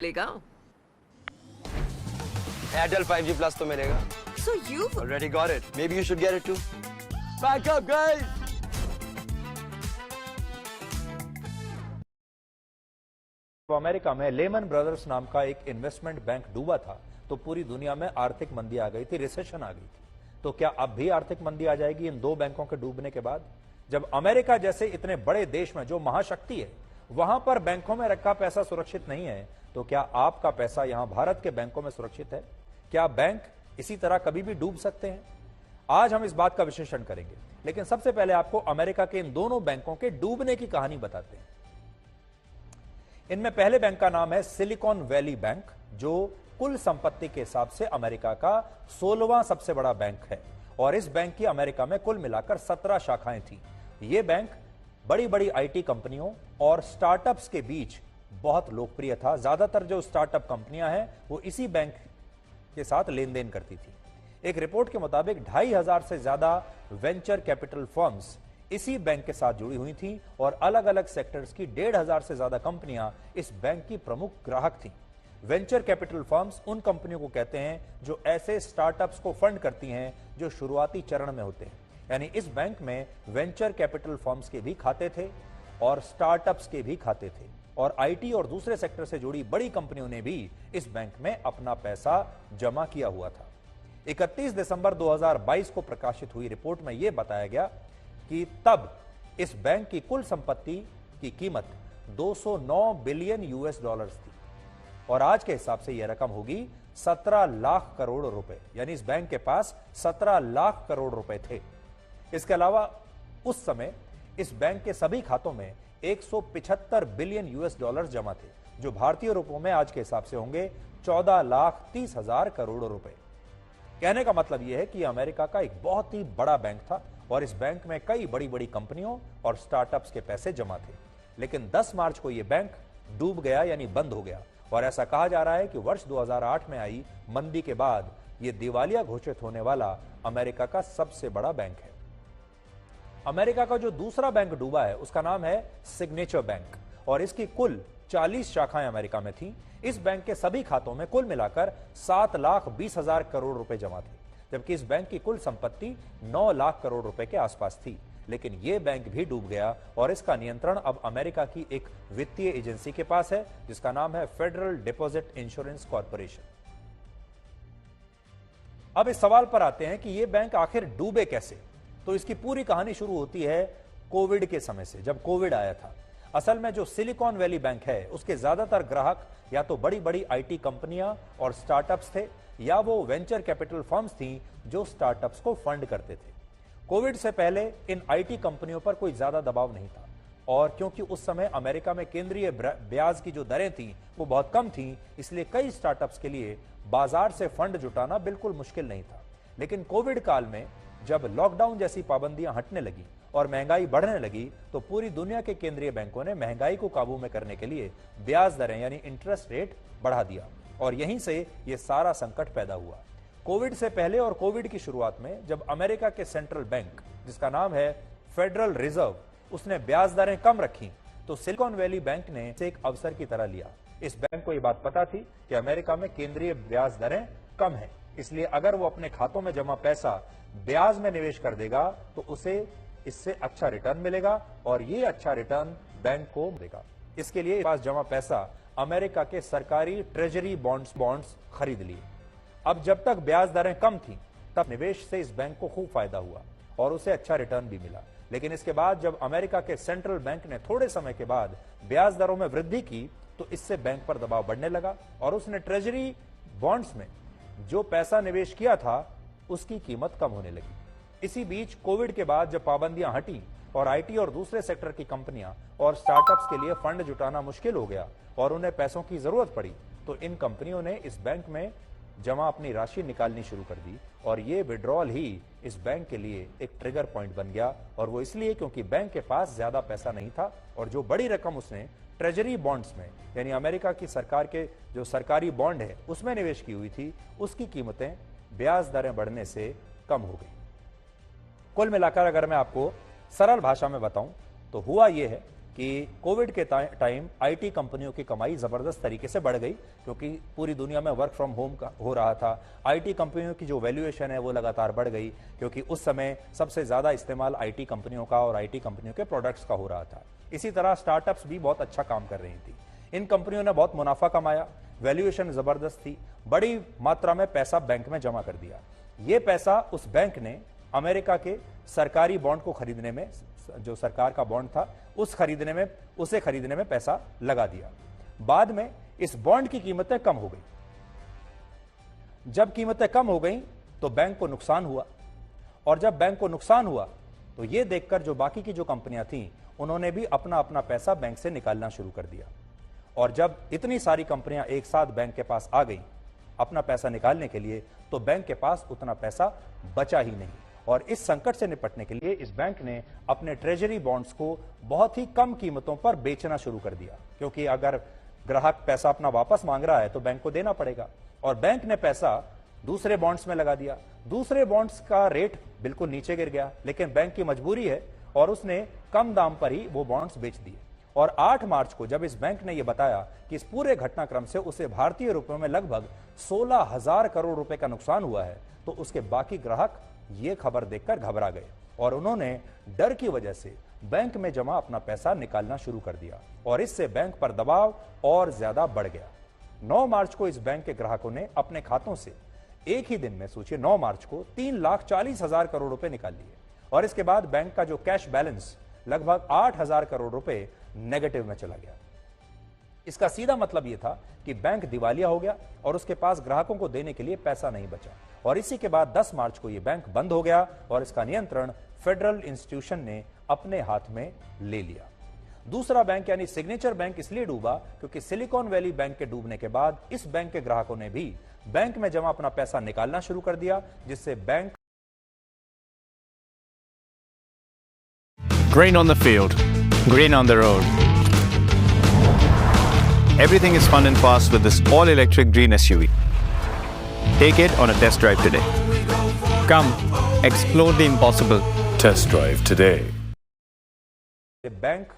लेगा। Airtel 5G Plus तो मिलेगा। So you've Already got it. Maybe you should get it too. Back up, guys. America में Lehman Brothers नाम का एक इन्वेस्टमेंट बैंक डूबा था तो पूरी दुनिया में आर्थिक मंदी आ गई थी, रिसेशन आ गई थी। तो क्या अब भी आर्थिक मंदी आ जाएगी इन दो बैंकों के डूबने के बाद? जब अमेरिका जैसे इतने बड़े देश में जो महाशक्ति है वहां पर बैंकों में रखा पैसा सुरक्षित नहीं है, तो क्या आपका पैसा यहां भारत के बैंकों में सुरक्षित है? क्या बैंक इसी तरह कभी भी डूब सकते हैं? आज हम इस बात का विश्लेषण करेंगे, लेकिन सबसे पहले आपको अमेरिका के इन दोनों बैंकों के डूबने की कहानी बताते हैं। इनमें पहले बैंक का नाम है सिलिकॉन वैली बैंक, जो कुल संपत्ति के हिसाब से अमेरिका का 16वां सबसे बड़ा बैंक है और इस बैंक की अमेरिका में कुल मिलाकर 17 शाखाएं थी। यह बैंक बड़ी बड़ी आईटी कंपनियों और स्टार्टअप्स के बीच बहुत लोकप्रिय था। ज्यादातर जो स्टार्टअप कंपनियां हैं वो इसी बैंक के साथ लेन देन करती थी। एक रिपोर्ट के मुताबिक 2500 से ज्यादा वेंचर कैपिटल फर्म्स इसी बैंक के साथ जुड़ी हुई थी और अलग अलग सेक्टर्स की 1500 से ज्यादा कंपनियां इस बैंक की प्रमुख ग्राहक थीं। वेंचर कैपिटल फर्म्स उन कंपनियों को कहते हैं जो ऐसे स्टार्टअप्स को फंड करती हैं जो शुरुआती चरण में होते हैं। यानी इस बैंक में वेंचर कैपिटल फर्म्स के भी खाते थे और स्टार्टअप्स के भी खाते थे और आईटी और दूसरे सेक्टर से जुड़ी बड़ी कंपनियों ने भी इस बैंक में अपना पैसा जमा किया हुआ था। 31 दिसंबर 2022 को प्रकाशित हुई रिपोर्ट में यह बताया गया कि तब इस बैंक की कुल संपत्ति की कीमत 209 बिलियन यूएस डॉलर्स थी और आज के हिसाब से यह रकम होगी 17 लाख करोड़ रुपए। यानी इस बैंक के पास 17 लाख करोड़ रुपए थे। इसके अलावा उस समय इस बैंक के सभी खातों में 175 बिलियन यूएस डॉलर्स जमा थे, जो भारतीय रुपयों में आज के हिसाब से होंगे 14 लाख 30 हजार करोड़ रुपए। कहने का मतलब यह है कि अमेरिका का एक बहुत ही बड़ा बैंक था और इस बैंक में कई बड़ी बड़ी कंपनियों और स्टार्टअप्स के पैसे जमा थे। लेकिन 10 मार्च को यह बैंक डूब गया, यानी बंद हो गया और ऐसा कहा जा रहा है कि वर्ष 2008 में आई मंदी के बाद यह दिवालिया घोषित होने वाला अमेरिका का सबसे बड़ा बैंक है। अमेरिका का जो दूसरा बैंक डूबा है उसका नाम है सिग्नेचर बैंक और इसकी कुल 40 शाखाएं अमेरिका में थी। इस बैंक के सभी खातों में कुल मिलाकर 7 लाख 20 हजार करोड़ रुपए जमा थे, जबकि इस बैंक की कुल संपत्ति 9 लाख करोड़ रुपए के आसपास थी। लेकिन यह बैंक भी डूब गया और इसका नियंत्रण अब अमेरिका की एक वित्तीय एजेंसी के पास है जिसका नाम है फेडरल डिपॉजिट इंश्योरेंस कॉर्पोरेशन। अब इस सवाल पर आते हैं कि यह बैंक आखिर डूबे कैसे। तो इसकी पूरी कहानी शुरू होती है कोविड के समय से, जब कोविड आया था। असल में जो सिलिकॉन वैली बैंक है उसके ज्यादातर ग्राहक या तो बड़ी बड़ी आईटी कंपनियां और स्टार्टअप्स थे या वो वेंचर कैपिटल फर्म्स थी जो स्टार्टअप्स को फंड करते थे। कोविड से पहले इन आईटी कंपनियों पर कोई ज्यादा दबाव नहीं था और क्योंकि उस समय अमेरिका में केंद्रीय ब्याज की जो दरें थी वो बहुत कम थी, इसलिए कई स्टार्टअप्स के लिए बाजार से फंड जुटाना बिल्कुल मुश्किल नहीं था। लेकिन कोविड काल में जब लॉकडाउन जैसी पाबंदियां हटने लगी और महंगाई बढ़ने लगी तो पूरी दुनिया के केंद्रीय बैंकों ने महंगाई को काबू में करने के लिए ब्याज दरें यानी इंटरेस्ट रेट बढ़ा दिया और यहीं से यह सारा संकट पैदा हुआ। कोविड से पहले और कोविड की शुरुआत में जब अमेरिका के सेंट्रल बैंक जिसका नाम है फेडरल रिजर्व उसने ब्याज दरें कम रखी तो सिलिकॉन वैली बैंक ने इसे एक अवसर की तरह लिया। इस बैंक को यह बात पता थी कि अमेरिका में केंद्रीय ब्याज दरें कम है, इसलिए अगर वो अपने खातों में जमा पैसा ब्याज में निवेश कर देगा तो उसे इससे अच्छा रिटर्न मिलेगा और ये अच्छा रिटर्न बैंक को देगा। इसके लिए पास जमा पैसा अमेरिका के सरकारी ट्रेजरी बॉन्ड्स खरीद लिए। अब जब तक ब्याज दरें कम थी तब निवेश से इस बैंक को खूब फायदा हुआ और उसे अच्छा रिटर्न भी मिला। लेकिन इसके बाद जब अमेरिका के सेंट्रल बैंक ने थोड़े समय के बाद ब्याज दरों में वृद्धि की तो इससे बैंक पर दबाव बढ़ने लगा और उसने ट्रेजरी बॉन्ड्स में जो पैसा निवेश किया था उसकी कीमत कम होने लगी। इसी बीच कोविड के बाद जब पाबंदियां हटी और आईटी और दूसरे सेक्टर की कंपनियां और स्टार्टअप्स के लिए फंड जुटाना मुश्किल हो गया और उन्हें पैसों की जरूरत पड़ी तो इन कंपनियों ने इस बैंक में जमा अपनी राशि निकालनी शुरू कर दी और ये विड्रॉल ही इस बैंक के लिए एक ट्रिगर पॉइंट बन गया। और वो इसलिए क्योंकि बैंक के पास ज्यादा पैसा नहीं था और जो बड़ी रकम उसने ट्रेजरी बॉन्ड्स में यानी अमेरिका की सरकार के जो सरकारी बॉन्ड है उसमें निवेश की हुई थी, उसकी कीमतें ब्याज दरें बढ़ने से कम हो गई। कुल मिलाकर अगर मैं आपको सरल भाषा में बताऊं तो हुआ यह है कि कोविड के टाइम आईटी कंपनियों की कमाई जबरदस्त तरीके से बढ़ गई, क्योंकि पूरी दुनिया में वर्क फ्रॉम होम का हो रहा था। आईटी कंपनियों की जो वैल्यूएशन है वो लगातार बढ़ गई, क्योंकि उस समय सबसे ज्यादा इस्तेमाल आईटी कंपनियों का और आईटी कंपनियों के प्रोडक्ट्स का हो रहा था। इसी तरह स्टार्टअप्स भी बहुत अच्छा काम कर रही थी। इन कंपनियों ने बहुत मुनाफा कमाया, वैल्यूएशन जबरदस्त थी, बड़ी मात्रा में पैसा बैंक में जमा कर दिया। ये पैसा उस बैंक ने अमेरिका के सरकारी बॉन्ड को खरीदने में, जो सरकार का बॉन्ड था उसे खरीदने में पैसा लगा दिया। बाद में इस बॉन्ड की कीमतें कम हो गई। जब कीमतें कम हो गई तो बैंक को नुकसान हुआ, और जब बैंक को नुकसान हुआ तो यह देखकर जो बाकी की जो कंपनियां थीं उन्होंने भी अपना अपना पैसा बैंक से निकालना शुरू कर दिया। और जब इतनी सारी कंपनियां एक साथ बैंक के पास आ गई अपना पैसा निकालने के लिए, तो बैंक के पास उतना पैसा बचा ही नहीं। और इस संकट से निपटने के लिए इस बैंक ने अपने ट्रेजरी बॉन्ड्स को बहुत ही कम कीमतों पर बेचना शुरू कर दिया, क्योंकि अगर ग्राहक पैसा अपना वापस मांग रहा है तो बैंक को देना पड़ेगा। और बैंक ने पैसा दूसरे बॉन्ड्स में लगा दिया। दूसरे बॉन्ड्स का रेट बिल्कुल नीचे गिर गया, लेकिन बैंक की मजबूरी है और उसने कम दाम पर ही वो बॉन्ड्स बेच दिए। और 8 मार्च को जब इस बैंक ने यह बताया कि इस पूरे घटनाक्रम से उसे भारतीय रुपयों में लगभग 16,000 करोड़ रुपए का नुकसान हुआ है, तो उसके बाकी ग्राहक ये खबर देखकर घबरा गए और उन्होंने डर की वजह से बैंक में जमा अपना पैसा निकालना शुरू कर दिया, और इससे बैंक पर दबाव और ज्यादा बढ़ गया। 9 मार्च को इस बैंक के ग्राहकों ने अपने खातों से एक ही दिन में, सोचिए 9 मार्च को 3,40,000 करोड़ रुपए निकाल लिए, और इसके बाद बैंक का जो कैश बैलेंस लगभग 8,000 करोड़ रुपए नेगेटिव में चला गया। इसका सीधा मतलब यह था कि बैंक दिवालिया हो गया और उसके पास ग्राहकों को देने के लिए पैसा नहीं बचा। और इसी के बाद 10 मार्च को यह बैंक बंद हो गया और इसका नियंत्रण फेडरल इंस्टीट्यूशन ने अपने हाथ में ले लिया। दूसरा बैंक यानी सिग्नेचर बैंक इसलिए डूबा क्योंकि सिलिकॉन वैली बैंक के डूबने के बाद इस बैंक के ग्राहकों ने भी बैंक में जमा अपना पैसा निकालना शुरू कर दिया, जिससे bank Grain on the field, grain on the road. Everything is fun and fast with this all-electric green SUV. Take it on a test drive today. Come, explore the impossible. Test drive today. Bank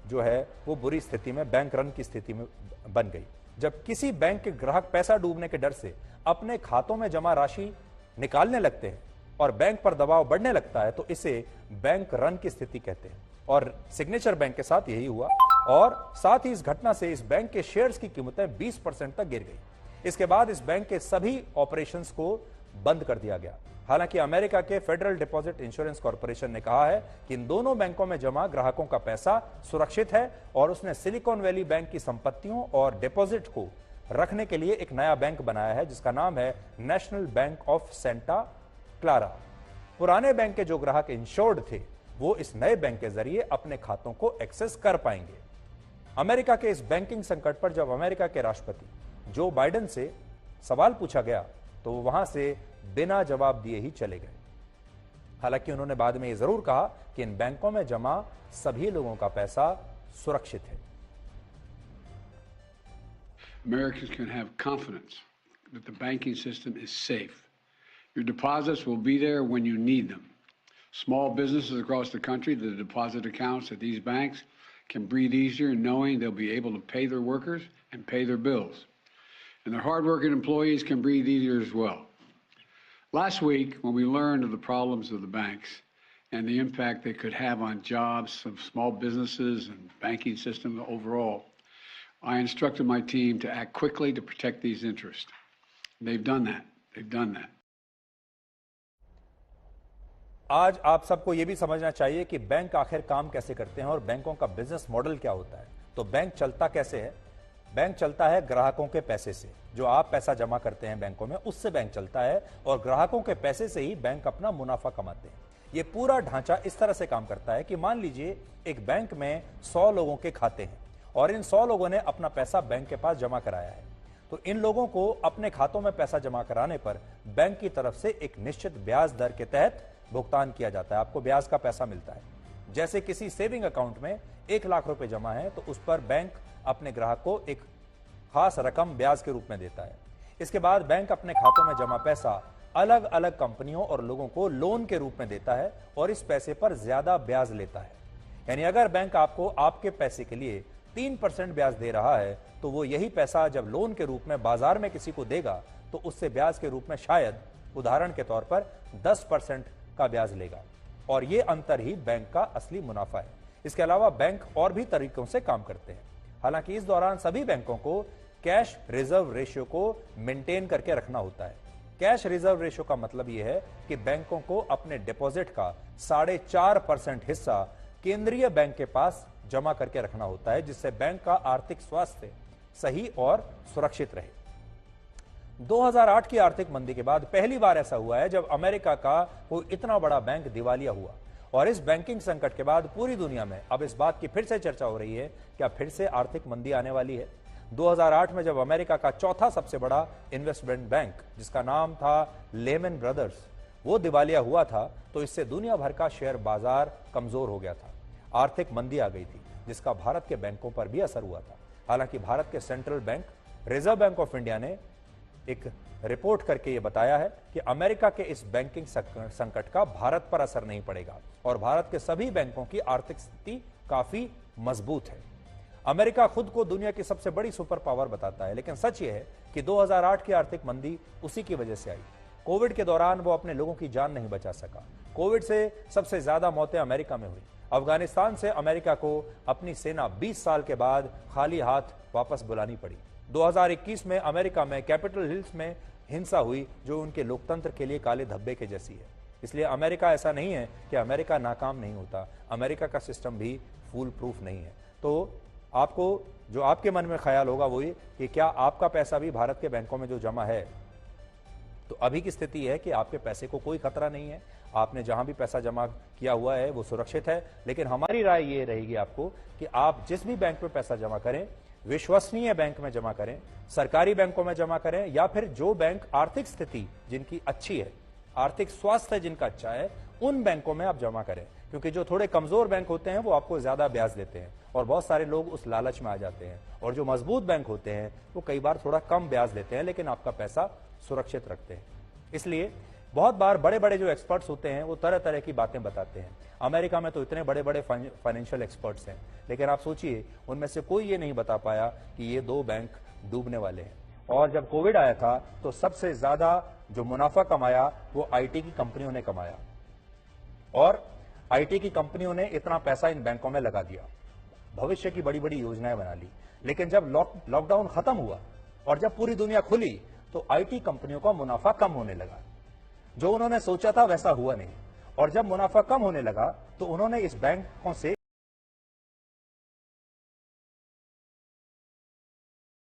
जो है वो बुरी स्थिति में, bank run की स्थिति में बन गई। जब किसी बैंक के ग्राहक पैसा डूबने के डर से अपने खातों में जमा राशि निकालने लगते हैं और बैंक पर दबाव बढ़ने लगता है, तो इसे बैंक रन की स्थिति कहते हैं। और सिग्नेचर बैंक के साथ यही हुआ, और साथ ही इस घटना से इस बैंक के शेयर्स की कीमतें 20% तक गिर गई। इसके बाद इस बैंक के सभी ऑपरेशंस को बंद कर दिया गया। हालांकि अमेरिका के फेडरल डिपॉजिट इंश्योरेंस कॉर्पोरेशन ने कहा है कि इन दोनों बैंकों में जमा ग्राहकों का पैसा सुरक्षित है, और उसने सिलिकॉन वैली बैंक की संपत्तियों और डिपॉजिट को रखने के लिए एक नया बैंक बनाया है, जिसका नाम है national bank of Santa Clara. पुराने बैंक के जो ग्राहक इंश्योर्ड थे वो इस नए बैंक के जरिए अपने खातों को एक्सेस कर पाएंगे। अमेरिका के इस बैंकिंग संकट पर जब अमेरिका के राष्ट्रपति जो बाइडेन से सवाल पूछा गया तो वो वहां से बिना जवाब दिए ही चले गए। हालांकि उन्होंने बाद में ये जरूर कहा कि इन बैंकों में जमा सभी लोगों का पैसा सुरक्षित है। Americans can have confidence that the banking system is safe. Your deposits will be there when you need them. Small businesses across the country, the deposit accounts at these banks can breathe easier knowing they'll be able to pay their workers and pay their bills. And their hardworking employees can breathe easier as well. Last week, when we learned of the problems of the banks and the impact they could have on jobs of small businesses and banking system overall, I instructed my team to act quickly to protect these interests. They've done that. They've done that. आज आप सबको यह भी समझना चाहिए कि bank आखिर काम कैसे करते हैं और बैंकों का बिजनेस मॉडल क्या होता है। तो बैंक चलता कैसे है? बैंक चलता है ग्राहकों के पैसे से। जो आप पैसा जमा करते हैं बैंकों में, उससे बैंक चलता है, और ग्राहकों के पैसे से ही बैंक अपना मुनाफा कमाते हैं। यह पूरा ढांचा इस तरह से काम करता है कि मान लीजिए एक बैंक में 100 लोगों के खाते हैं और इन 100 लोगों ने अपना पैसा बैंक के पास जमा कराया है। तो इन लोगों को अपने खातों में पैसा जमा कराने पर बैंक की तरफ से एक निश्चित ब्याज दर के तहत भुगतान किया जाता है। आपको ब्याज का पैसा मिलता है। जैसे किसी सेविंग अकाउंट में 1 लाख रुपए जमा है तो उस पर बैंक अपने ग्राहक को एक खास रकम ब्याज के रूप में देता है। इसके बाद बैंक अपने खातों में जमा पैसा अलग अलग कंपनियों और लोगों को लोन के रूप में देता है और इस पैसे पर ज्यादा ब्याज लेता है। यानी अगर बैंक आपको आपके पैसे के लिए 3% ब्याज दे रहा है तो वो यही पैसा जब लोन के रूप में बाजार में किसी को देगा तो उससे ब्याज के रूप में शायद उदाहरण के तौर पर 10% का ब्याज लेगा। और ये अंतर ही बैंक का असली मुनाफा है। इसके अलावा बैंक और भी तरीकों से काम करते हैं। हालांकि इस दौरान सभी बैंकों को कैश रिजर्व रेशियो को मेंटेन करके रखना होता है। कैश रिजर्व रेशियो का मतलब यह है कि बैंकों को अपने डिपॉजिट का 4.5% हिस्सा केंद्रीय बैंक के पास जमा करके रखना होता है, जिससे बैंक का आर्थिक स्वास्थ्य सही और सुरक्षित रहे। 2008 की आर्थिक मंदी के बाद पहली बार ऐसा हुआ है जब अमेरिका का कोई इतना बड़ा बैंक दिवालिया हुआ। और इस बैंकिंग संकट के बाद पूरी दुनिया में अब इस बात की फिर से चर्चा हो रही है, क्या फिर से आर्थिक मंदी आने वाली है। 2008 में जब अमेरिका का चौथा सबसे बड़ा इन्वेस्टमेंट बैंक, जिसका नाम था लेमन ब्रदर्स, वो दिवालिया हुआ था, तो इससे दुनिया भर का शेयर बाजार कमजोर हो गया था। आर्थिक मंदी आ गई थी, जिसका भारत के बैंकों पर भी असर हुआ था। हालांकि भारत के central bank reserve bank of India ने एक रिपोर्ट करके यह बताया है कि अमेरिका के इस बैंकिंग संकट का भारत पर असर नहीं पड़ेगा और भारत के सभी बैंकों की आर्थिक स्थिति काफी मजबूत है। अमेरिका खुद को दुनिया की सबसे बड़ी सुपर पावर बताता है, लेकिन सच यह है कि 2008 की आर्थिक मंदी उसी की वजह से आई। कोविड के दौरान वो अपने लोगों की जान नहीं बचा सका। कोविड से सबसे ज्यादा मौतें अमेरिका में हुई। अफगानिस्तान से अमेरिका को अपनी सेना 20 साल के बाद खाली हाथ वापस बुलानी पड़ी। 2021 में अमेरिका में कैपिटल हिल्स में हिंसा हुई, जो उनके लोकतंत्र के लिए काले धब्बे के जैसी है। इसलिए अमेरिका ऐसा नहीं है कि अमेरिका नाकाम नहीं होता, अमेरिका का सिस्टम भी फूल प्रूफ नहीं है। तो आपको जो आपके मन में ख्याल होगा वो ये कि क्या आपका पैसा भी भारत के बैंकों में जो जमा है, तो अभी की स्थिति है कि आपके पैसे को कोई खतरा नहीं है। आपने जहां भी पैसा जमा किया हुआ है वो सुरक्षित है। लेकिन हमारी राय ये रहेगी आपको कि आप जिस भी बैंक में पैसा जमा करें, विश्वसनीय बैंक में जमा करें, सरकारी बैंकों में जमा करें, या फिर जो बैंक आर्थिक स्थिति जिनकी अच्छी है, आर्थिक स्वास्थ्य जिनका अच्छा है, उन बैंकों में आप जमा करें। क्योंकि जो थोड़े कमजोर बैंक होते हैं वो आपको ज्यादा ब्याज देते हैं और बहुत सारे लोग उस लालच में आ जाते हैं। और जो मजबूत बैंक होते हैं वो कई बार थोड़ा कम ब्याज देते हैं, लेकिन आपका पैसा सुरक्षित रखते हैं। इसलिए बहुत बार बड़े बड़े जो एक्सपर्ट्स होते हैं वो तरह तरह की बातें बताते हैं। अमेरिका में तो इतने बड़े बड़े फाइनेंशियल एक्सपर्ट्स हैं, लेकिन आप सोचिए उनमें से कोई ये नहीं बता पाया कि ये 2 बैंक डूबने वाले हैं। और जब कोविड आया था तो सबसे ज्यादा जो मुनाफा कमाया वो आईटी की कंपनियों ने कमाया, और आईटी की कंपनियों ने इतना पैसा इन बैंकों में लगा दिया, भविष्य की बड़ी बड़ी योजनाएं बना ली। लेकिन जब लॉकडाउन खत्म हुआ और जब पूरी दुनिया खुली तो आईटी कंपनियों का मुनाफा कम होने लगा। जो उन्होंने सोचा था वैसा हुआ नहीं, और जब मुनाफा कम होने लगा तो उन्होंने इस बैंकों से